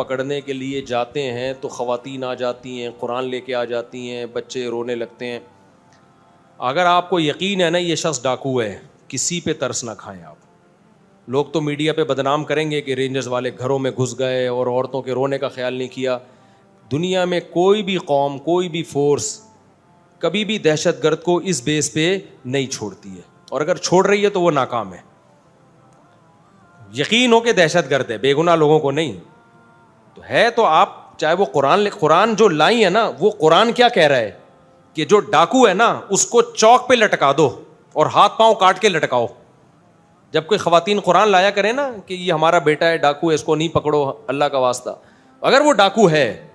پکڑنے کے لیے جاتے ہیں تو خواتین آ جاتی ہیں, قرآن لے کے آ جاتی ہیں, بچے رونے لگتے ہیں. اگر آپ کو یقین ہے نا یہ شخص ڈاکو ہے, کسی پہ ترس نہ کھائیں آپ. لوگ تو میڈیا پہ بدنام کریں گے کہ رینجرز والے گھروں میں گھس گئے اور عورتوں کے رونے کا خیال نہیں کیا. دنیا میں کوئی بھی قوم, کوئی بھی فورس کبھی بھی دہشت گرد کو اس بیس پہ نہیں چھوڑتی ہے, اور اگر چھوڑ رہی ہے تو وہ ناکام ہے. یقین ہو کہ دہشت گرد ہے, بے گناہ لوگوں کو نہیں تو ہے. تو آپ چاہے وہ قرآن جو لائی ہے نا, وہ قرآن کیا کہہ رہا ہے کہ جو ڈاکو ہے نا اس کو چوک پہ لٹکا دو اور ہاتھ پاؤں کاٹ کے لٹکاؤ. جب کوئی خواتین قرآن لایا کرے نا کہ یہ ہمارا بیٹا ہے ڈاکو ہے, اس کو نہیں پکڑو اللہ کا واسطہ, اگر وہ ڈاکو ہے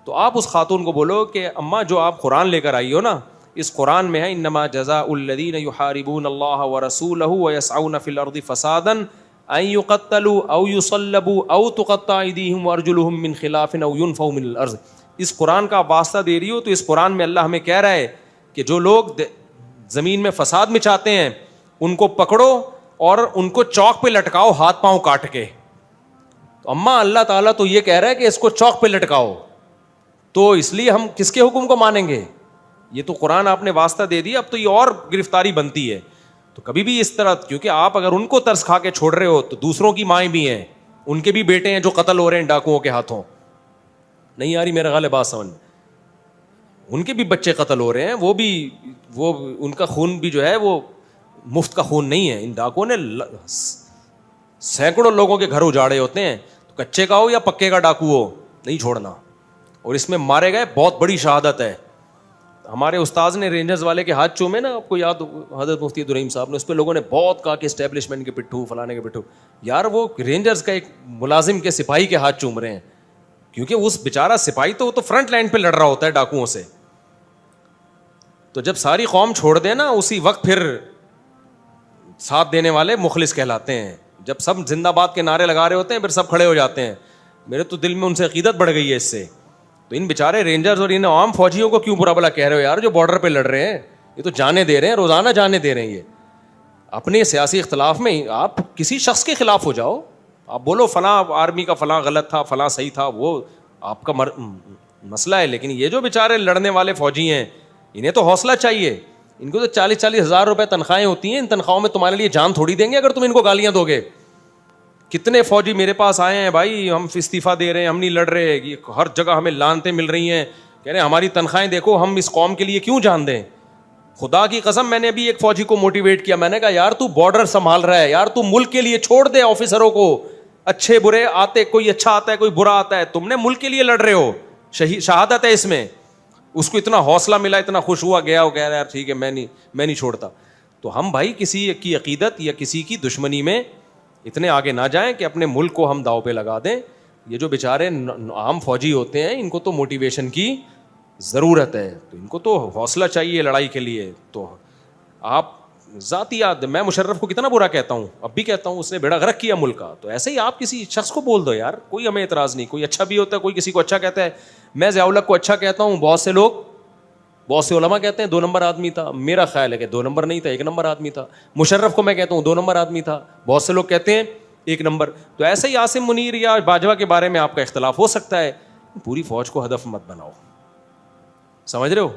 تو آپ اس خاتون کو بولو کہ اماں جو آپ قرآن لے کر آئی ہو نا, اس قرآن میں ہے انما جزاء الذین یحاربون اللہ ورسولہ ویسعون فی الارض فسادا ان یقتلوا او یصلبوا او تقطع ایدیہم وارجلہم من خلاف او ینفوا من الارض. اس قرآن کا واسطہ دے رہی ہو تو اس قرآن میں اللہ ہمیں کہہ رہا ہے کہ جو لوگ زمین میں فساد مچاتے ہیں ان کو پکڑو اور ان کو چوک پہ لٹکاؤ ہاتھ پاؤں کاٹ کے. تو اماں اللہ تعالیٰ تو یہ کہہ رہا ہے کہ اس کو چوک پہ لٹکاؤ, تو اس لیے ہم کس کے حکم کو مانیں گے؟ یہ تو قرآن آپ نے واسطہ دے دیا, اب تو یہ اور گرفتاری بنتی ہے. تو کبھی بھی اس طرح, کیونکہ آپ اگر ان کو ترس کھا کے چھوڑ رہے ہو تو دوسروں کی مائیں بھی ہیں, ان کے بھی بیٹے ہیں جو قتل ہو رہے ہیں ڈاکوؤں کے ہاتھوں. نہیں آ رہی میرا خیال ہے بات سمجھ, ان کے بھی بچے قتل ہو رہے ہیں, وہ ان کا خون بھی جو ہے وہ مفت کا خون نہیں ہے. ان ڈاکوؤں نے سینکڑوں لوگوں کے گھر اجاڑے ہوتے ہیں, تو کچے کا ہو یا پکے کا ڈاکو ہو نہیں چھوڑنا. اور اس میں مارے گئے بہت بڑی شہادت ہے. ہمارے استاذ نے رینجرز والے کے ہاتھ چومے نا, آپ کو یاد حضرت مفتی عبدالرحیم صاحب نے, اس پہ لوگوں نے بہت کہا کہ اسٹیبلشمنٹ کے پٹھو فلانے کے پٹھو. یار وہ رینجرز کا ایک ملازم کے سپاہی کے ہاتھ چوم رہے ہیں, کیونکہ اس بیچارہ سپاہی تو وہ تو فرنٹ لائن پہ لڑ رہا ہوتا ہے ڈاکوؤں سے. تو جب ساری قوم چھوڑ دے نا اسی وقت پھر ساتھ دینے والے مخلص کہلاتے ہیں. جب سب زندہ باد کے نعرے لگا رہے ہوتے ہیں پھر سب کھڑے ہو جاتے ہیں. میرے تو دل میں ان سے عقیدت بڑھ گئی ہے اس سے. تو ان بیچارے رینجرز اور ان عام فوجیوں کو کیوں برا بلا کہہ رہے ہو یار, جو بارڈر پہ لڑ رہے ہیں, یہ تو جانے دے رہے ہیں, روزانہ جانے دے رہے ہیں. یہ اپنے سیاسی اختلاف میں آپ کسی شخص کے خلاف ہو جاؤ, آپ بولو فلاں آرمی کا فلاں غلط تھا فلاں صحیح تھا, وہ آپ کا مسئلہ ہے. لیکن یہ جو بیچارے لڑنے والے فوجی ہیں انہیں تو حوصلہ چاہیے. ان کو تو 40-40 ہزار روپے تنخواہیں ہوتی ہیں, ان تنخواہوں میں تمہارے لیے جان تھوڑی دیں گے اگر تم ان کو گالیاں دو گے. کتنے فوجی میرے پاس آئے ہیں, بھائی ہم استعفیٰ دے رہے ہیں, ہم نہیں لڑ رہے, ہر جگہ ہمیں لانتیں مل رہی ہیں, کہہ رہے ہیں ہماری تنخواہیں دیکھو, ہم اس قوم کے لیے کیوں جان دیں. خدا کی قسم میں نے ابھی ایک فوجی کو موٹیویٹ کیا, میں نے کہا یار تو بارڈر سنبھال رہا ہے, یار تو ملک کے لیے چھوڑ دے آفیسروں کو, اچھے برے آتے, کوئی اچھا آتا ہے کوئی برا آتا ہے, تم نے ملک کے لیے لڑ رہے ہو, شہادت ہے اس میں. اس کو اتنا حوصلہ ملا, اتنا خوش ہوا, گیا وہ کہہ رہا ہے یار ٹھیک ہے میں نہیں چھوڑتا. تو ہم بھائی کسی کی عقیدت یا کسی کی دشمنی میں اتنے آگے نہ جائیں کہ اپنے ملک کو ہم داؤ پہ لگا دیں. یہ جو بیچارے عام فوجی ہوتے ہیں ان کو تو موٹیویشن کی ضرورت ہے, تو ان کو تو حوصلہ چاہیے لڑائی کے لیے. تو آپ ذاتی یاد, میں مشرف کو کتنا برا کہتا ہوں, اب بھی کہتا ہوں, اس نے بیڑا غرق کیا ملک کا. تو ایسے ہی آپ کسی شخص کو بول دو یار, کوئی ہمیں اعتراض نہیں. کوئی اچھا بھی ہوتا ہے, کوئی کسی کو اچھا کہتا ہے. میں ضیاء الحق کو اچھا کہتا ہوں, بہت سے علماء کہتے ہیں 2 نمبر آدمی تھا. میرا خیال ہے کہ 2 نمبر نہیں تھا, 1 نمبر آدمی تھا. مشرف کو میں کہتا ہوں 2 نمبر آدمی تھا, بہت سے لوگ کہتے ہیں 1 نمبر. تو ایسے ہی عاصم منیر یا باجوہ کے بارے میں آپ کا اختلاف ہو سکتا ہے, پوری فوج کو ہدف مت بناؤ. سمجھ رہے ہو,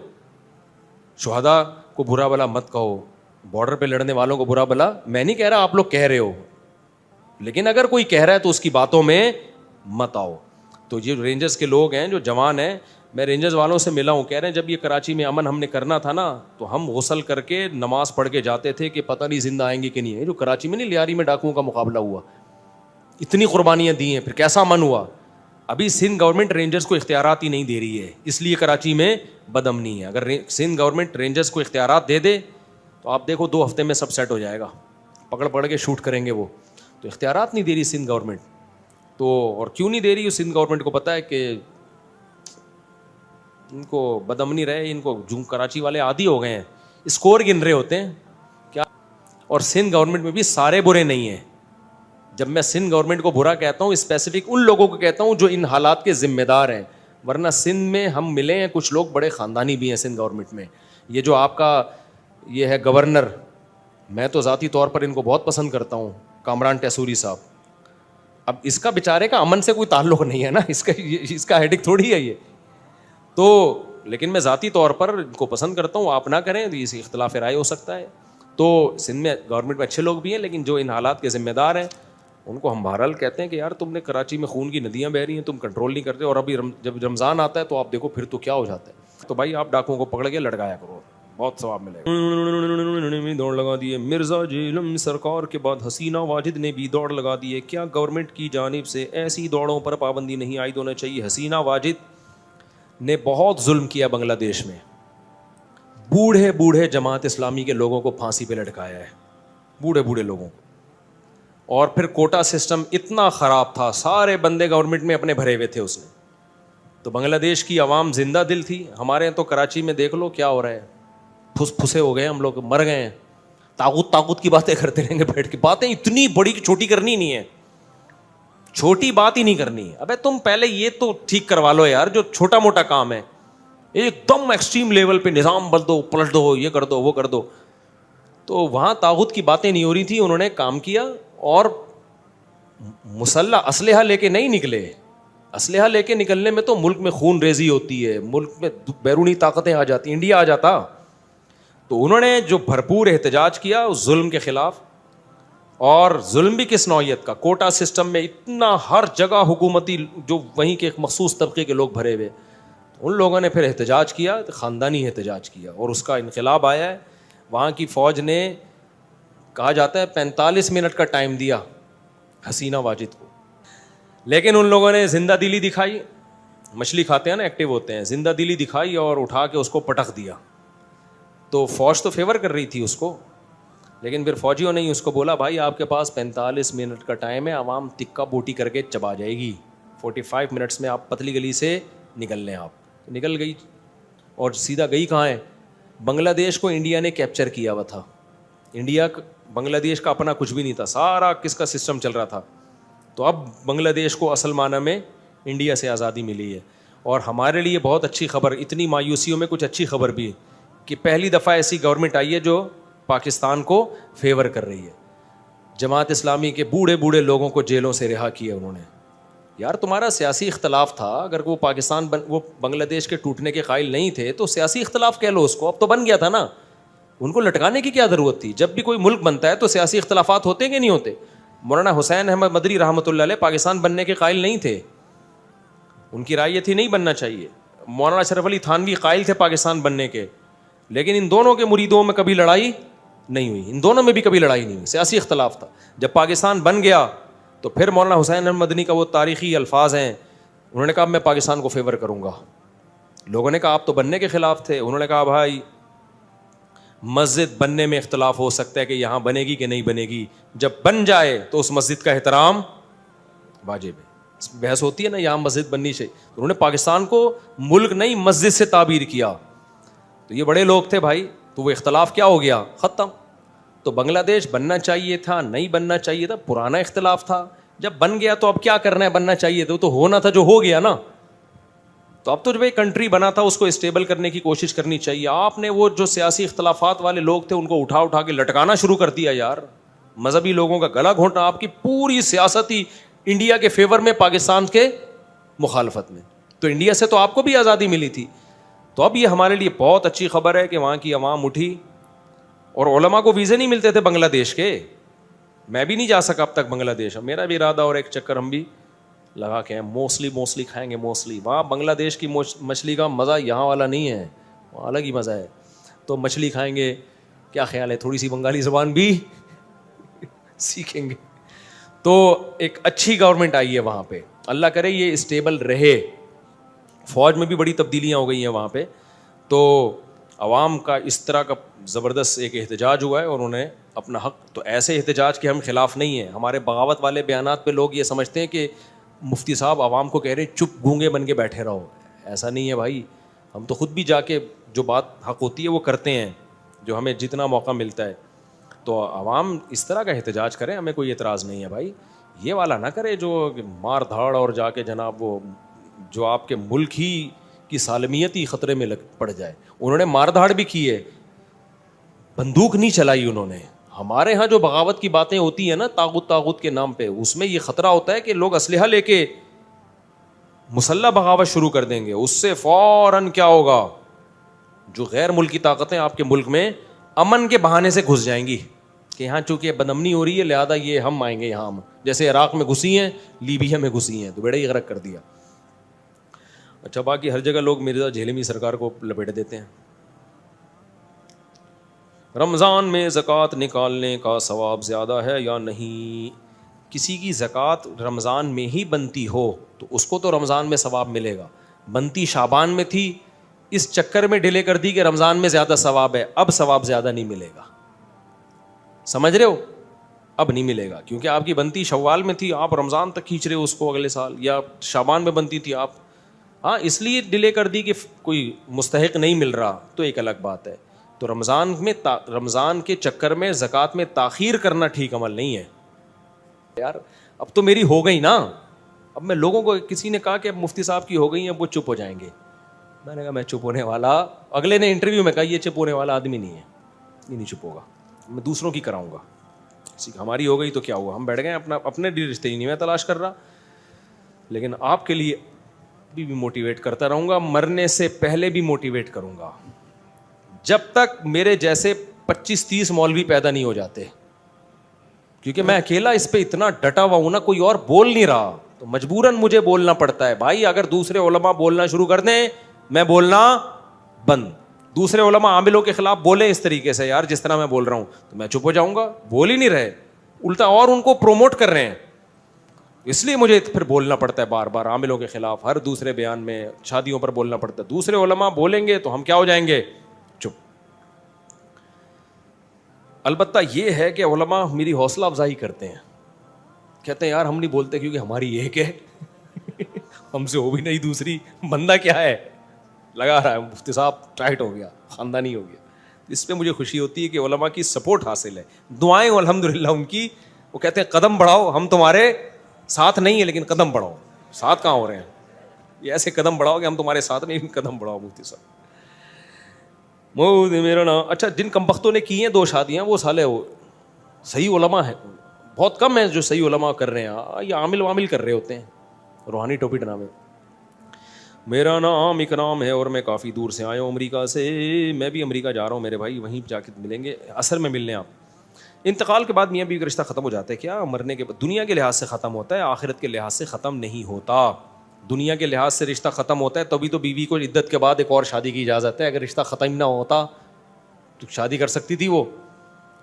شہداء کو برا بلا مت کہو, بارڈر پہ لڑنے والوں کو برا بلا. میں نہیں کہہ رہا, آپ لوگ کہہ رہے ہو, لیکن اگر کوئی کہہ رہا ہے تو اس کی باتوں میں مت آؤ. تو یہ رینجرز کے لوگ ہیں جو جوان ہیں, میں رینجرز والوں سے ملا ہوں, کہہ رہے ہیں جب یہ کراچی میں امن ہم نے کرنا تھا نا تو ہم غسل کر کے نماز پڑھ کے جاتے تھے کہ پتہ نہیں زندہ آئیں گے کہ نہیں. جو کراچی میں نہیں لیاری میں ڈاکوؤں کا مقابلہ ہوا, اتنی قربانیاں دی ہیں, پھر کیسا امن ہوا. ابھی سندھ گورنمنٹ رینجرز کو اختیارات ہی نہیں دے رہی ہے, اس لیے کراچی میں بد امنی ہے. اگر سندھ گورنمنٹ رینجرز کو اختیارات دے دے تو آپ دیکھو 2 ہفتے میں سب سیٹ ہو جائے گا, پکڑ کے شوٹ کریں گے وہ. تو اختیارات نہیں دے رہی سندھ گورنمنٹ. تو اور کیوں نہیں دے رہی, سندھ گورنمنٹ کو پتہ ہے کہ ان کو بد امنی رہے, ان کو جو کراچی والے عادی ہو گئے ہیں, اسکور گن رہے ہوتے ہیں کیا. اور سندھ گورنمنٹ میں بھی سارے برے نہیں ہیں. جب میں سندھ گورنمنٹ کو برا کہتا ہوں اسپیسیفک ان لوگوں کو کہتا ہوں جو ان حالات کے ذمہ دار ہیں, ورنہ سندھ میں ہم ملے ہیں کچھ لوگ بڑے خاندانی بھی ہیں سندھ گورنمنٹ میں. یہ جو آپ کا یہ ہے گورنر, میں تو ذاتی طور پر ان کو بہت پسند کرتا ہوں, کامران ٹیسوری صاحب. اب اس کا بیچارے کا امن سے کوئی تعلق نہیں ہے نا, اس کا ہیڈک تھوڑی ہے یہ. تو لیکن میں ذاتی طور پر ان کو پسند کرتا ہوں, آپ نہ کریں تو اس اختلاف رائے ہو سکتا ہے. تو سندھ میں گورنمنٹ میں اچھے لوگ بھی ہیں, لیکن جو ان حالات کے ذمہ دار ہیں ان کو ہم بہرحال کہتے ہیں کہ یار تم نے کراچی میں خون کی ندیاں بہہ رہی ہیں, تم کنٹرول نہیں کرتے, اور ابھی جب رمضان آتا ہے تو آپ دیکھو پھر تو کیا ہو جاتا ہے. تو بھائی آپ ڈاکوؤں کو پکڑ کے لٹکایا کرو, بہت ثواب ملے گا. دوڑ لگا دیے مرزا جیلم سرکار کے بعد حسینہ واجد نے بھی دوڑ لگا دی ہے. کیا گورنمنٹ کی جانب سے ایسی دوڑوں پر پابندی نہیں عائد ہونا چاہیے؟ حسینہ واجد نے بہت ظلم کیا بنگلہ دیش میں, بوڑھے بوڑھے جماعت اسلامی کے لوگوں کو پھانسی پہ لٹکایا ہے, بوڑھے بوڑھے لوگوں کو. اور پھر کوٹا سسٹم اتنا خراب تھا, سارے بندے گورنمنٹ میں اپنے بھرے ہوئے تھے اس نے. تو بنگلہ دیش کی عوام زندہ دل تھی. ہمارے یہاں تو کراچی میں دیکھ لو کیا ہو رہا ہے, پھسے ہو گئے ہم لوگ, مر گئے ہیں. طاقت کی باتیں کرتے رہیں گے بیٹھ کے, باتیں اتنی بڑی چھوٹی کرنی نہیں ہے, چھوٹی بات ہی نہیں کرنی. ابے تم پہلے یہ تو ٹھیک کروا لو یار, جو چھوٹا موٹا کام ہے. ایک دم ایکسٹریم لیول پہ نظام بدل دو, پلٹ دو, یہ کر دو, وہ کر دو. تو وہاں طاغوت کی باتیں نہیں ہو رہی تھی, انہوں نے کام کیا اور مسلح اسلحہ لے کے نہیں نکلے. اسلحہ لے کے نکلنے میں تو ملک میں خون ریزی ہوتی ہے, ملک میں بیرونی طاقتیں آ جاتی, انڈیا آ جاتا. تو انہوں نے جو بھرپور احتجاج کیا اس ظلم کے خلاف, اور ظلم بھی کس نوعیت کا, کوٹا سسٹم میں اتنا ہر جگہ حکومتی جو وہیں کے ایک مخصوص طبقے کے لوگ بھرے ہوئے, ان لوگوں نے پھر احتجاج کیا, خاندانی احتجاج کیا, اور اس کا انقلاب آیا ہے. وہاں کی فوج نے کہا جاتا ہے 45 منٹ کا ٹائم دیا حسینہ واجد کو, لیکن ان لوگوں نے زندہ دلی دکھائی. مچھلی کھاتے ہیں نا, ایکٹیو ہوتے ہیں, زندہ دلی دکھائی اور اٹھا کے اس کو پٹخ دیا. تو فوج تو فیور کر رہی تھی اس کو, لیکن پھر فوجیوں نے اس کو بولا بھائی آپ کے پاس 45 منٹ کا ٹائم ہے, عوام تکا بوٹی کر کے چبا جائے گی, 45 منٹس میں آپ پتلی گلی سے نکل لیں. آپ نکل گئی, اور سیدھا گئی کہاں ہے, بنگلہ دیش کو انڈیا نے کیپچر کیا ہوا تھا. انڈیا بنگلہ دیش کا اپنا کچھ بھی نہیں تھا, سارا کس کا سسٹم چل رہا تھا. تو اب بنگلہ دیش کو اصل معنی میں انڈیا سے آزادی ملی ہے. اور ہمارے لیے بہت اچھی خبر, اتنی مایوسیوں میں کچھ اچھی خبر بھی, کہ پہلی دفعہ ایسی گورنمنٹ آئی ہے جو پاکستان کو فیور کر رہی ہے. جماعت اسلامی کے بوڑھے بوڑھے لوگوں کو جیلوں سے رہا کیا انہوں نے. یار تمہارا سیاسی اختلاف تھا, اگر وہ وہ بنگلہ دیش کے ٹوٹنے کے قائل نہیں تھے تو سیاسی اختلاف کہہ لو اس کو, اب تو بن گیا تھا نا, ان کو لٹکانے کی کیا ضرورت تھی. جب بھی کوئی ملک بنتا ہے تو سیاسی اختلافات ہوتے کہ نہیں ہوتے. مولانا حسین احمد مدنی رحمۃ اللہ علیہ پاکستان بننے کے قائل نہیں تھے, ان کی رائے یہ تھی نہیں بننا چاہیے. مولانا اشرف علی تھانوی قائل تھے پاکستان بننے کے, لیکن ان دونوں کے مریدوں میں کبھی لڑائی نہیں ہوئی, ان دونوں میں بھی کبھی لڑائی نہیں ہوئی, سیاسی اختلاف تھا. جب پاکستان بن گیا تو پھر مولانا حسین احمد مدنی کا وہ تاریخی الفاظ ہیں, انہوں نے کہا میں پاکستان کو فیور کروں گا. لوگوں نے کہا آپ تو بننے کے خلاف تھے. انہوں نے کہا بھائی مسجد بننے میں اختلاف ہو سکتا ہے کہ یہاں بنے گی کہ نہیں بنے گی, جب بن جائے تو اس مسجد کا احترام واجب ہے. بحث ہوتی ہے نا یہاں مسجد بننی چاہیے, انہوں نے پاکستان کو ملک نہیں مسجد سے تعبیر کیا. تو یہ بڑے لوگ تھے بھائی, تو وہ اختلاف کیا ہو گیا, ختم. تو بنگلہ دیش بننا چاہیے تھا, نہیں بننا چاہیے تھا, پرانا اختلاف تھا. جب بن گیا تو اب کیا کرنا ہے, بننا چاہیے تھا, تو ہونا تھا جو ہو گیا نا. تو اب تو جب ایک کنٹری بنا تھا اس کو اسٹیبل کرنے کی کوشش کرنی چاہیے. آپ نے وہ جو سیاسی اختلافات والے لوگ تھے ان کو اٹھا کے لٹکانا شروع کر دیا یار, مذہبی لوگوں کا گلا گھونٹنا. آپ کی پوری سیاست ہی انڈیا کے فیور میں, پاکستان کے مخالفت میں. تو انڈیا سے تو آپ کو بھی آزادی ملی تھی. تو اب یہ ہمارے لیے بہت اچھی خبر ہے کہ وہاں کی عوام اٹھی, اور علماء کو ویزے نہیں ملتے تھے بنگلہ دیش کے. میں بھی نہیں جا سکا اب تک بنگلہ دیش, میرا بھی ارادہ اور ایک چکر ہم بھی لگا کے ہیں. موسلی کھائیں گے, موسلی. وہاں بنگلہ دیش کی مچھلی کا مزہ یہاں والا نہیں ہے, وہاں الگ ہی مزہ ہے. تو مچھلی کھائیں گے, کیا خیال ہے تھوڑی سی بنگالی زبان بھی سیکھیں گے. تو ایک اچھی گورنمنٹ آئی ہے وہاں پہ, اللہ کرے یہ اسٹیبل رہے. فوج میں بھی بڑی تبدیلیاں ہو گئی ہیں وہاں پہ. تو عوام کا اس طرح کا زبردست ایک احتجاج ہوا ہے, اور انہوں نے اپنا حق, تو ایسے احتجاج کے ہم خلاف نہیں ہیں. ہمارے بغاوت والے بیانات پہ لوگ یہ سمجھتے ہیں کہ مفتی صاحب عوام کو کہہ رہے چپ گونگے بن کے بیٹھے رہو. ایسا نہیں ہے بھائی, ہم تو خود بھی جا کے جو بات حق ہوتی ہے وہ کرتے ہیں, جو ہمیں جتنا موقع ملتا ہے. تو عوام اس طرح کا احتجاج کریں, ہمیں کوئی اعتراض نہیں ہے بھائی. یہ والا نہ کرے جو مار دھاڑ اور جا کے جناب وہ جو آپ کے ملک ہی کی سالمیت ہی خطرے میں پڑ جائے. انہوں نے مار دھاڑ بھی کی ہے, بندوق نہیں چلائی انہوں نے, ہمارے ہاں جو بغاوت کی باتیں ہوتی ہیں نا طاغوت کے نام پہ, اس میں یہ خطرہ ہوتا ہے کہ لوگ اسلحہ لے کے مسلح بغاوت شروع کر دیں گے. اس سے فوراً کیا ہوگا, جو غیر ملکی طاقتیں آپ کے ملک میں امن کے بہانے سے گھس جائیں گی کہ یہاں چونکہ بدامنی ہو رہی ہے لہذا یہ ہم آئیں گے یہاں, ہم جیسے عراق میں گھسی ہیں, لیبیا میں گھسی ہیں, تو بیڑا ہی غرق کر دیا. اچھا باقی ہر جگہ لوگ مرزا جھیلمی سرکار کو لپیٹ دیتے ہیں. رمضان میں زکوٰۃ نکالنے کا ثواب زیادہ ہے یا نہیں؟ کسی کی زکوٰۃ رمضان میں ہی بنتی ہو تو اس کو تو رمضان میں ثواب ملے گا. بنتی شعبان میں تھی, اس چکر میں ڈیلے کر دی کہ رمضان میں زیادہ ثواب ہے, اب ثواب زیادہ نہیں ملے گا. سمجھ رہے ہو؟ اب نہیں ملے گا کیونکہ آپ کی بنتی شوال میں تھی, آپ رمضان تک کھینچ رہے ہو اس کو اگلے سال, یا شعبان میں بنتی تھی آپ, ہاں اس لیے ڈیلے کر دی کہ کوئی مستحق نہیں مل رہا, تو ایک الگ بات ہے. تو رمضان کے چکر میں زکوٰۃ میں تاخیر کرنا ٹھیک عمل نہیں ہے. یار اب تو میری ہو گئی نا, اب میں لوگوں کو, کسی نے کہا کہ اب مفتی صاحب کی ہو گئی ہیں اب وہ چپ ہو جائیں گے. میں نے کہا میں چپ ہونے والا, اگلے نے انٹرویو میں کہا یہ چپ ہونے والا آدمی نہیں ہے, یہ نہیں چپ ہوگا, میں دوسروں کی کراؤں گا. ہماری ہو گئی تو کیا ہوا, ہم بیٹھ گئے اپنے رشتے ہی نہیں میں تلاش کر رہا, لیکن آپ کے لیے بھی موٹیویٹ کرتا رہوں گا, مرنے سے پہلے بھی موٹیویٹ کروں گا, جب تک میرے جیسے 25-30 مولوی پیدا نہیں ہو جاتے. کیونکہ میں اکیلا اس پہ اتنا ڈٹا ہوا ہوں نا, کوئی اور بول نہیں رہا تو مجبوراً مجھے بولنا پڑتا ہے. بھائی اگر دوسرے علماء بولنا شروع کر دیں میں بولنا بند, دوسرے علماء عاملوں کے خلاف بولیں اس طریقے سے یار جس طرح میں بول رہا ہوں, تو میں چپ ہو جاؤں گا. بول ہی نہیں رہے, الٹا اور ان کو پروموٹ کر رہے ہیں, اس لیے مجھے پھر بولنا پڑتا ہے بار بار عاملوں کے خلاف. ہر دوسرے بیان میں شادیوں پر بولنا پڑتا ہے. دوسرے علماء بولیں گے تو ہم کیا ہو جائیں گے, چپ. البتہ یہ ہے کہ علماء میری حوصلہ افزائی کرتے ہیں, کہتے ہیں یار ہم نہیں بولتے کیونکہ ہماری ایک ہے, ہم سے ہو بھی نہیں دوسری, بندہ کیا ہے لگا رہا ہے, مفتی صاحب ٹائٹ ہو گیا, خاندانی ہو گیا. اس پہ مجھے خوشی ہوتی ہے کہ علماء کی سپورٹ حاصل ہے, دعائیں الحمدللہ ان کی. وہ کہتے ہیں قدم بڑھاؤ, ہم تمہارے ساتھ نہیں ہیں لیکن قدم بڑھاؤ. ساتھ کہاں ہو رہے ہیں, یہ ایسے قدم بڑھاؤ کہ ہم تمہارے ساتھ نہیں, قدم بڑھاؤ مفتی صاحب. میرا نام, اچھا جن کمبختوں نے کی ہیں 2 شادیاں وہ سالے وہ صحیح علماء ہیں, بہت کم ہیں جو صحیح علماء کر رہے ہیں, یہ عامل وامل کر رہے ہوتے ہیں, روحانی ٹوپی ڈرامے. میرا نام اکرام ہے اور میں کافی دور سے آیا ہوں امریکہ سے. میں بھی امریکہ جا رہا ہوں میرے بھائی, وہیں جا کے ملیں گے, اثر میں ملنے آپ. انتقال کے بعد میاں بیوی کا رشتہ ختم ہو جاتا ہے کیا؟ مرنے کے بعد دنیا کے لحاظ سے ختم ہوتا ہے, آخرت کے لحاظ سے ختم نہیں ہوتا. دنیا کے لحاظ سے رشتہ ختم ہوتا ہے تبھی تو بیوی کو عدت کے بعد ایک اور شادی کی اجازت ہے. اگر رشتہ ختم نہ ہوتا تو شادی کر سکتی تھی وہ.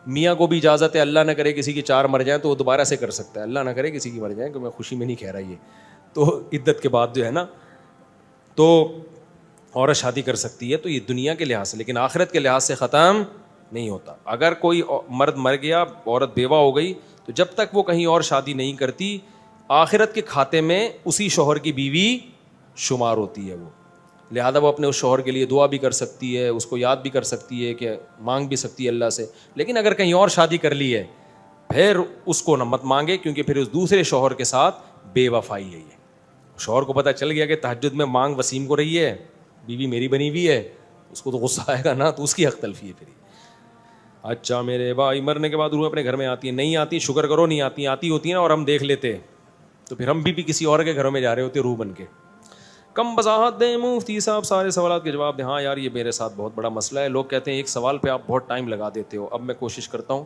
میاں کو بھی اجازت ہے, اللہ نہ کرے کسی کی 4 مر جائیں تو وہ دوبارہ سے کر سکتا ہے, اللہ نہ کرے کسی کی مر جائیں, کہ میں خوشی میں نہیں کہہ رہا یہ, تو عدت کے بعد جو ہے نا تو عورت شادی کر سکتی ہے. تو یہ دنیا کے لحاظ سے, لیکن آخرت کے لحاظ سے ختم نہیں ہوتا. اگر کوئی مرد مر گیا, عورت بیوہ ہو گئی, تو جب تک وہ کہیں اور شادی نہیں کرتی آخرت کے کھاتے میں اسی شوہر کی بیوی شمار ہوتی ہے وہ. لہذا وہ اپنے اس شوہر کے لیے دعا بھی کر سکتی ہے, اس کو یاد بھی کر سکتی ہے, کہ مانگ بھی سکتی ہے اللہ سے. لیکن اگر کہیں اور شادی کر لی ہے پھر اس کو نہ مت مانگے, کیونکہ پھر اس دوسرے شوہر کے ساتھ بے وفائی ہے. یہ شوہر کو پتہ چل گیا کہ تہجد میں مانگ وسیم کو رہی ہے, بیوی میری بنی ہوئی ہے, اس کو تو غصہ آئے گا نا, تو اس کی حق تلفی ہے پھر. اچھا میرے بھائی, مرنے کے بعد روح اپنے گھر میں آتی ہے؟ نہیں آتی, شکر کرو نہیں آتی, آتی ہوتی ہیں نا اور ہم دیکھ لیتے تو پھر ہم بھی کسی اور کے گھروں میں جا رہے ہوتے روح بن کے. کم وضاحت دیں مفتی صاحب, سارے سوالات کے جواب دیں. ہاں یار یہ میرے ساتھ بہت بڑا مسئلہ ہے, لوگ کہتے ہیں ایک سوال پہ آپ بہت ٹائم لگا دیتے ہو. اب میں کوشش کرتا ہوں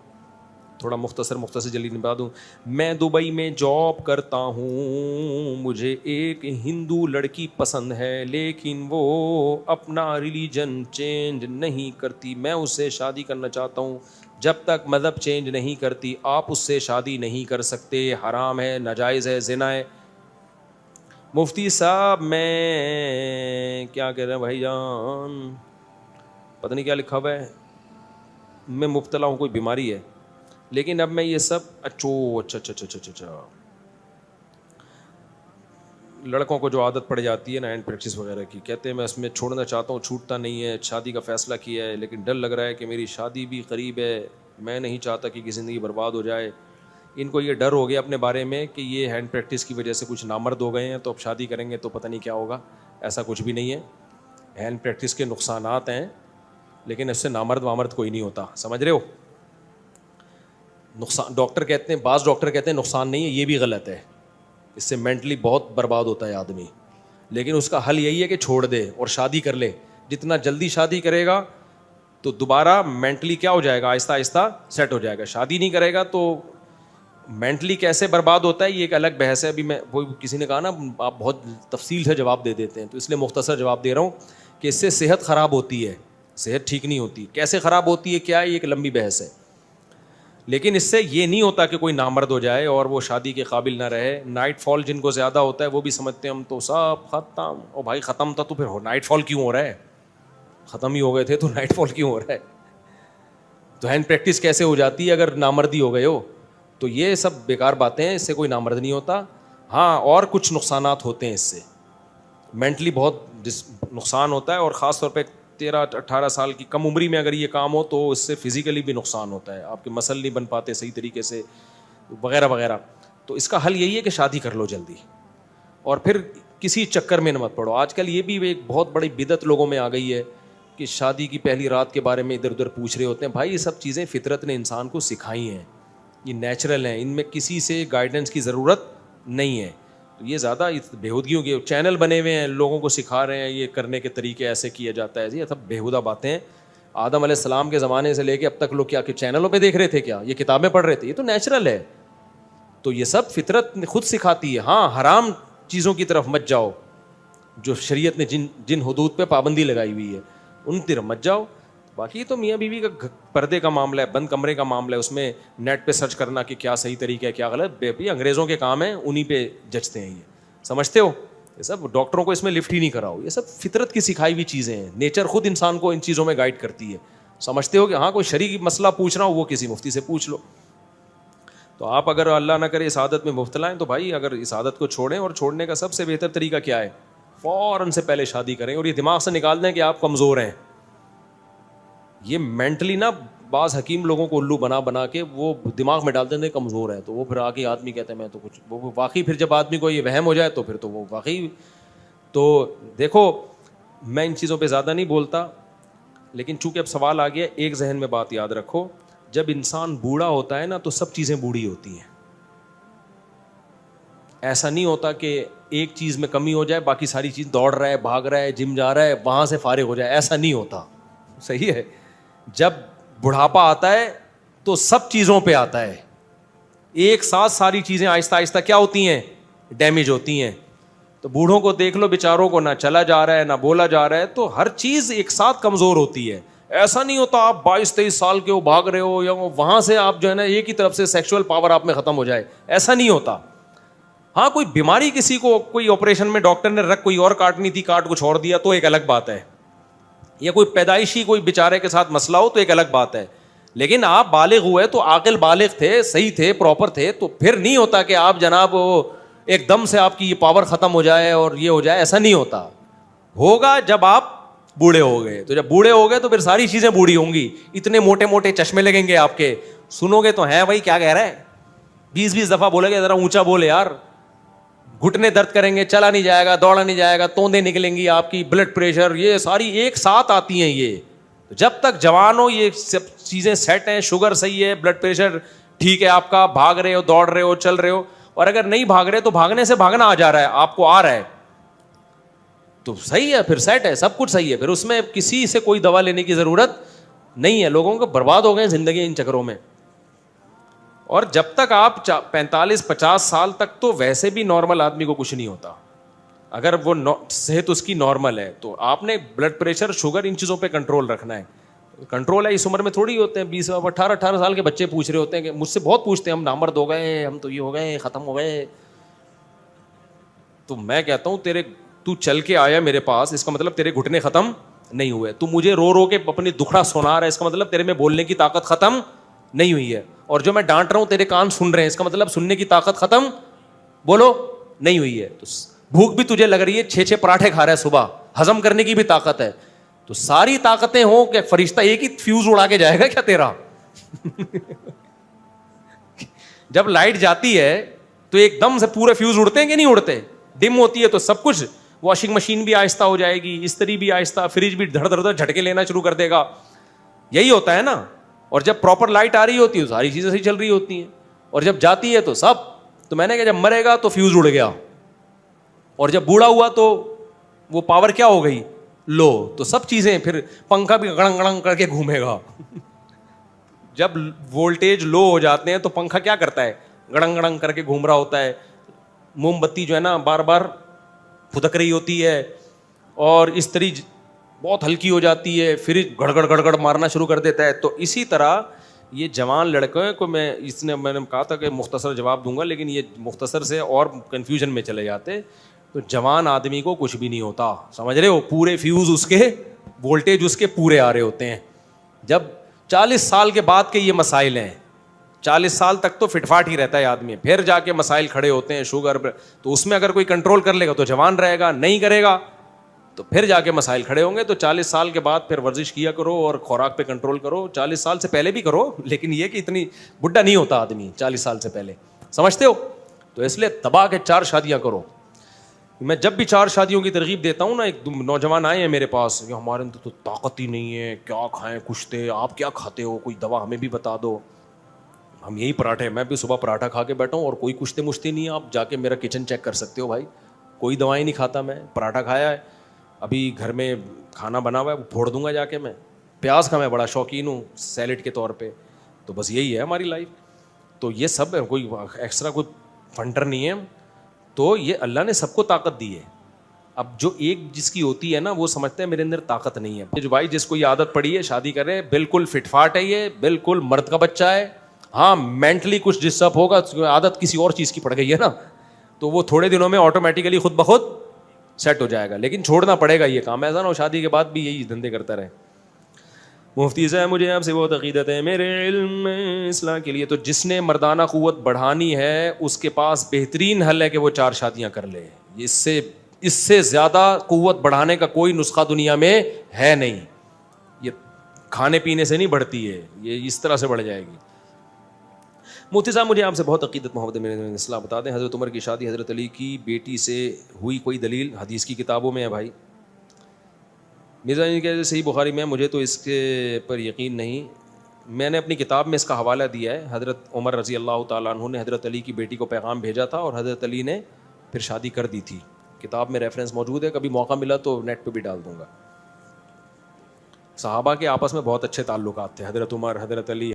تھوڑا مختصر جلدی نبھا دوں. میں دبئی میں جاب کرتا ہوں, مجھے ایک ہندو لڑکی پسند ہے لیکن وہ اپنا ریلیجن چینج نہیں کرتی. میں اس سے شادی کرنا چاہتا ہوں. جب تک مذہب چینج نہیں کرتی آپ اس سے شادی نہیں کر سکتے, حرام ہے, ناجائز ہے, زنا ہے. مفتی صاحب میں کیا کہہ رہے ہیں بھائی جان, پتہ نہیں کیا لکھا ہوا ہے, میں مبتلا ہوں, کوئی بیماری ہے, لیکن اب میں یہ سب اچھا لڑکوں کو جو عادت پڑ جاتی ہے نا ہینڈ پریکٹس وغیرہ کی, کہتے ہیں میں اس میں چھوڑنا چاہتا ہوں, چھوٹتا نہیں ہے, شادی کا فیصلہ کیا ہے لیکن ڈر لگ رہا ہے کہ میری شادی بھی قریب ہے, میں نہیں چاہتا کہ زندگی برباد ہو جائے. ان کو یہ ڈر ہو گیا اپنے بارے میں کہ یہ ہینڈ پریکٹس کی وجہ سے کچھ نامرد ہو گئے ہیں, تو اب شادی کریں گے تو پتہ نہیں کیا ہوگا. ایسا کچھ بھی نہیں ہے, ہینڈ پریکٹس کے نقصانات ہیں لیکن اس سے نامرد وامرد کوئی نہیں ہوتا, سمجھ رہے ہو. نقصان ڈاکٹر کہتے ہیں, بعض ڈاکٹر کہتے ہیں نقصان نہیں ہے, یہ بھی غلط ہے, اس سے مینٹلی بہت برباد ہوتا ہے آدمی. لیکن اس کا حل یہی ہے کہ چھوڑ دے اور شادی کر لے. جتنا جلدی شادی کرے گا تو دوبارہ مینٹلی کیا ہو جائے گا, آہستہ آہستہ سیٹ ہو جائے گا. شادی نہیں کرے گا تو مینٹلی کیسے برباد ہوتا ہے یہ ایک الگ بحث ہے. ابھی میں وہ کسی نے کہا نا آپ بہت تفصیل سے جواب دے دیتے ہیں, تو اس لیے مختصر جواب دے رہا ہوں کہ اس سے صحت خراب ہوتی ہے, صحت ٹھیک نہیں ہوتی. کیسے خراب ہوتی ہے کیا ہے, یہ ایک لمبی بحث ہے. لیکن اس سے یہ نہیں ہوتا کہ کوئی نامرد ہو جائے اور وہ شادی کے قابل نہ رہے. نائٹ فال جن کو زیادہ ہوتا ہے وہ بھی سمجھتے ہیں ہم تو سب ختم. او بھائی ختم تھا تو پھر نائٹ فال کیوں ہو رہا ہے, ختم ہی ہو گئے تھے تو نائٹ فال کیوں ہو رہا ہے. تو ہینڈ پریکٹس کیسے ہو جاتی ہے اگر نامردی ہو گئے ہو. تو یہ سب بیکار باتیں ہیں, اس سے کوئی نامرد نہیں ہوتا. ہاں اور کچھ نقصانات ہوتے ہیں اس سے, مینٹلی بہت نقصان ہوتا ہے, اور خاص طور پہ 13-18 سال کی کم عمری میں اگر یہ کام ہو تو اس سے فزیکلی بھی نقصان ہوتا ہے. آپ کے مسل نہیں بن پاتے صحیح طریقے سے وغیرہ وغیرہ. تو اس کا حل یہی ہے کہ شادی کر لو جلدی, اور پھر کسی چکر میں نہ مت پڑو. آج کل یہ بھی ایک بہت بڑی بدعت لوگوں میں آ گئی ہے کہ شادی کی پہلی رات کے بارے میں ادھر ادھر پوچھ رہے ہوتے ہیں. بھائی یہ سب چیزیں فطرت نے انسان کو سکھائی ہیں, یہ نیچرل ہیں, ان میں کسی سے گائیڈنس کی ضرورت نہیں ہے. تو یہ زیادہ بےہودگیوں کے چینل بنے ہوئے ہیں, لوگوں کو سکھا رہے ہیں یہ کرنے کے طریقے ایسے کیا جاتا ہے. یہ سب بےہودہ باتیں ہیں. آدم علیہ السلام کے زمانے سے لے کے اب تک لوگ کیا کہ چینلوں پہ دیکھ رہے تھے, کیا یہ کتابیں پڑھ رہے تھے؟ یہ تو نیچرل ہے. تو یہ سب فطرت خود سکھاتی ہے. ہاں حرام چیزوں کی طرف مت جاؤ, جو شریعت نے جن حدود پہ پابندی لگائی ہوئی ہے ان طرف مت جاؤ. باقی تو میاں بیوی کا پردے کا معاملہ ہے, بند کمرے کا معاملہ ہے, اس میں نیٹ پہ سرچ کرنا کہ کیا صحیح طریقہ ہے کیا غلط. انگریزوں کے کام ہیں, انہیں پہ جچتے ہیں. یہ سمجھتے ہو, یہ سب ڈاکٹروں کو اس میں لفٹ ہی نہیں کراؤ. یہ سب فطرت کی سکھائی ہوئی چیزیں ہیں, نیچر خود انسان کو ان چیزوں میں گائیڈ کرتی ہے. سمجھتے ہو کہ ہاں کوئی شرعی مسئلہ پوچھ رہا ہو وہ کسی مفتی سے پوچھ لو. تو آپ اگر اللہ نہ کرے اس عادت میں مبتلا ہیں تو بھائی اگر اس عادت کو چھوڑیں, اور چھوڑنے کا سب سے بہتر طریقہ کیا ہے, فوراً سے پہلے شادی کریں اور یہ دماغ سے نکال دیں کہ آپ کمزور ہیں. یہ مینٹلی نا بعض حکیم لوگوں کو الو بنا بنا کے وہ دماغ میں ڈال دیتے ہیں کمزور ہے, تو وہ پھر آگے آدمی کہتے ہیں میں تو کچھ, وہ واقعی پھر جب آدمی کو یہ وہم ہو جائے تو پھر تو وہ واقعی. تو دیکھو میں ان چیزوں پہ زیادہ نہیں بولتا, لیکن چونکہ اب سوال آ گیا, ایک ذہن میں بات یاد رکھو, جب انسان بوڑھا ہوتا ہے نا تو سب چیزیں بوڑھی ہوتی ہیں. ایسا نہیں ہوتا کہ ایک چیز میں کمی ہو جائے باقی ساری چیز دوڑ رہا ہے, بھاگ رہا ہے, جم جا رہا ہے, وہاں سے فارغ ہو جائے, ایسا نہیں ہوتا. صحیح ہے, جب بڑھاپا آتا ہے تو سب چیزوں پہ آتا ہے ایک ساتھ, ساری چیزیں آہستہ آہستہ کیا ہوتی ہیں, ڈیمیج ہوتی ہیں. تو بوڑھوں کو دیکھ لو بیچاروں کو, نہ چلا جا رہا ہے نہ بولا جا رہا ہے, تو ہر چیز ایک ساتھ کمزور ہوتی ہے. ایسا نہیں ہوتا آپ 22-23 سال کے ہو بھاگ رہے ہو یا وہاں سے آپ جو ہے نا ایک ہی طرف سے سیکشول پاور آپ میں ختم ہو جائے, ایسا نہیں ہوتا. ہاں کوئی بیماری کسی کو کوئی آپریشن میں ڈاکٹر نے رکھ کوئی اور کاٹنی تھی, کاٹ کو چھوڑ دیا تو ایک الگ بات ہے, یا کوئی پیدائشی کوئی بیچارے کے ساتھ مسئلہ ہو تو ایک الگ بات ہے. لیکن آپ بالغ ہوئے تو عاقل بالغ تھے, صحیح تھے, پراپر تھے, تو پھر نہیں ہوتا کہ آپ جناب ایک دم سے آپ کی یہ پاور ختم ہو جائے اور یہ ہو جائے, ایسا نہیں ہوتا. ہوگا جب آپ بوڑھے ہو گئے, تو جب بوڑھے ہو گئے تو پھر ساری چیزیں بوڑھی ہوں گی. اتنے موٹے موٹے چشمے لگیں گے آپ کے, سنو گے تو ہیں بھائی کیا کہہ رہا ہے, 20 دفعہ بولے گے, ذرا اونچا بولے یار, گھٹنے درد کریں گے, چلا نہیں جائے گا, دوڑا نہیں جائے گا, توندیں نکلیں گی آپ کی, بلڈ پریشر, یہ ساری ایک ساتھ آتی ہیں. یہ جب تک جوان ہو یہ سب چیزیں سیٹ ہیں, شوگر صحیح ہے, بلڈ پریشر ٹھیک ہے آپ کا, بھاگ رہے ہو, دوڑ رہے ہو, چل رہے ہو, اور اگر نہیں بھاگ رہے تو بھاگنے سے بھاگنا آ جا رہا ہے, آپ کو آ رہا ہے تو صحیح ہے, پھر سیٹ ہے, سب کچھ صحیح ہے, پھر اس میں کسی سے کوئی دوا لینے کی ضرورت نہیں ہے. لوگوں کو برباد ہو گئے زندگی ان چکروں میں. اور جب تک آپ 45-50 سال تک تو ویسے بھی نارمل آدمی کو کچھ نہیں ہوتا, اگر وہ صحت اس کی نارمل ہے. تو آپ نے بلڈ پریشر, شوگر, ان چیزوں پہ کنٹرول رکھنا ہے. کنٹرول ہے اس عمر میں تھوڑی ہوتے ہیں, 18 سال کے بچے پوچھ رہے ہوتے ہیں, کہ مجھ سے بہت پوچھتے ہیں ہم نامرد ہو گئے, ہم تو یہ ہو گئے, ختم ہو گئے. تو میں کہتا ہوں تو چل کے آیا میرے پاس, اس کا مطلب تیرے گھٹنے ختم نہیں ہوئے. تو مجھے رو رو کے اپنی دکھڑا سنا رہا ہے, اس کا مطلب تیرے میں بولنے کی طاقت ختم نہیں ہوئی ہے. اور جو میں ڈانٹ رہا ہوں تیرے کان سن رہے ہیں, اس کا مطلب سننے کی طاقت ختم بولو نہیں ہوئی ہے. تو بھوک بھی تجھے لگ رہی ہے, 6 پراٹھے کھا رہا ہے صبح, ہضم کرنے کی بھی طاقت ہے. تو ساری طاقتیں ہوں کہ فرشتہ ایک ہی فیوز اڑا کے جائے گا کیا تیرا؟ جب لائٹ جاتی ہے تو ایک دم سے پورے فیوز اڑتے ہیں کہ نہیں اڑتے؟ ڈم ہوتی ہے تو سب کچھ, واشنگ مشین بھی آہستہ ہو جائے گی, استری بھی آہستہ, فریج بھی دھڑ دھڑ دھڑ جھٹکے لینا شروع کر دے گا. یہی ہوتا ہے نا. اور جب پراپر لائٹ آ رہی ہوتی ہے ساری چیزیں صحیح چل رہی ہوتی ہیں, اور جب جاتی ہے تو سب. تو میں نے کہا جب مرے گا تو فیوز اڑ گیا, اور جب بوڑھا ہوا تو وہ پاور کیا ہو گئی, لو, تو سب چیزیں, پھر پنکھا بھی گڑنگ گڑنگ کر کے گھومے گا. جب وولٹیج لو ہو جاتے ہیں تو پنکھا کیا کرتا ہے, گڑنگ گڑنگ کر کے گھوم رہا ہوتا ہے. موم بتی جو ہے نا بار بار پھدک رہی ہوتی ہے, اور استری بہت ہلکی ہو جاتی ہے, فریج گڑ گڑ گڑ گڑ مارنا شروع کر دیتا ہے. تو اسی طرح یہ جوان لڑکے کو میں نے کہا تھا کہ مختصر جواب دوں گا, لیکن یہ مختصر سے اور کنفیوژن میں چلے جاتے. تو جوان آدمی کو کچھ بھی نہیں ہوتا, سمجھ رہے ہو, پورے فیوز اس کے, وولٹیج اس کے پورے آ رہے ہوتے ہیں. جب 40 سال کے بعد کے یہ مسائل ہیں, 40 سال تک تو فٹ فاٹ ہی رہتا ہے آدمی, پھر جا کے مسائل کھڑے ہوتے ہیں, شوگر, تو اس میں اگر کوئی کنٹرول کر لے گا تو جوان رہے گا, نہیں کرے گا تو پھر جا کے مسائل کھڑے ہوں گے. تو 40 سال کے بعد پھر ورزش کیا کرو اور خوراک پہ کنٹرول کرو. 40 سال سے پہلے بھی کرو, لیکن یہ کہ اتنی بڈھا نہیں ہوتا آدمی 40 سال سے پہلے, سمجھتے ہو. تو اس لیے دبا کے 4 شادیاں کرو. میں جب بھی 4 شادیوں کی ترغیب دیتا ہوں نا, ایک نوجوان آئے ہیں میرے پاس کہ ہمارے اندر تو طاقت ہی نہیں ہے, کیا کھائیں, کچھ تھے, آپ کیا کھاتے ہو, کوئی دوا ہمیں بھی بتا دو. ہم یہی پراٹھے, میں بھی صبح پراٹھا کھا کے بیٹھا ہوں, اور کوئی کچھ مشتے نہیں ہے, آپ جا کے میرا کچن چیک کر سکتے ہو بھائی, کوئی دوائیں نہیں کھاتا میں, پراٹھا کھایا ہے, ابھی گھر میں کھانا بنا ہوا ہے وہ پھوڑ دوں گا جا کے. میں پیاز کا میں بڑا شوقین ہوں سیلڈ کے طور پہ. تو بس یہی ہے ہماری لائف. تو یہ سب ہے, کوئی ایکسٹرا کوئی فنٹر نہیں ہے. تو یہ اللہ نے سب کو طاقت دی ہے. اب جو ایک جس کی ہوتی ہے نا وہ سمجھتے ہیں میرے اندر طاقت نہیں ہے. جو بھائی جس کو یہ عادت پڑی ہے شادی کرے, بالکل فٹ فاٹ ہے, یہ بالکل مرد کا بچہ ہے. ہاں مینٹلی کچھ ڈسٹرب ہوگا, عادت کسی اور چیز کی پڑ گئی ہے نا, تو وہ تھوڑے دنوں میں آٹومیٹیکلی خود بخود سیٹ ہو جائے گا, لیکن چھوڑنا پڑے گا یہ کام. ایسا نہ ہو شادی کے بعد بھی یہی دھندے کرتا رہے. مفتی صاحب مجھے آپ سے بہت عقیدت ہے میرے علم میں اصلاح کے لیے, تو جس نے مردانہ قوت بڑھانی ہے اس کے پاس بہترین حل ہے کہ وہ 4 شادیاں کر لے. اس سے زیادہ قوت بڑھانے کا کوئی نسخہ دنیا میں ہے نہیں. یہ کھانے پینے سے نہیں بڑھتی ہے, یہ اس طرح سے بڑھ جائے گی. مفتی صاحب مجھے آپ سے بہت عقیدت محبت ہے, میرے اصلاح بتا دیں, حضرت عمر کی شادی حضرت علی کی بیٹی سے ہوئی, کوئی دلیل حدیث کی کتابوں میں ہے بھائی. مرزا جی کہتے صحیح بخاری میں, مجھے تو اس کے پر یقین نہیں, میں نے اپنی کتاب میں اس کا حوالہ دیا ہے. حضرت عمر رضی اللہ تعالیٰ عنہ نے حضرت علی کی بیٹی کو پیغام بھیجا تھا, اور حضرت علی نے پھر شادی کر دی تھی. کتاب میں ریفرنس موجود ہے, کبھی موقع ملا تو نیٹ پہ بھی ڈال دوں گا. صحابہ کے آپس میں بہت اچھے تعلقات تھے, حضرت عمر, حضرت علی,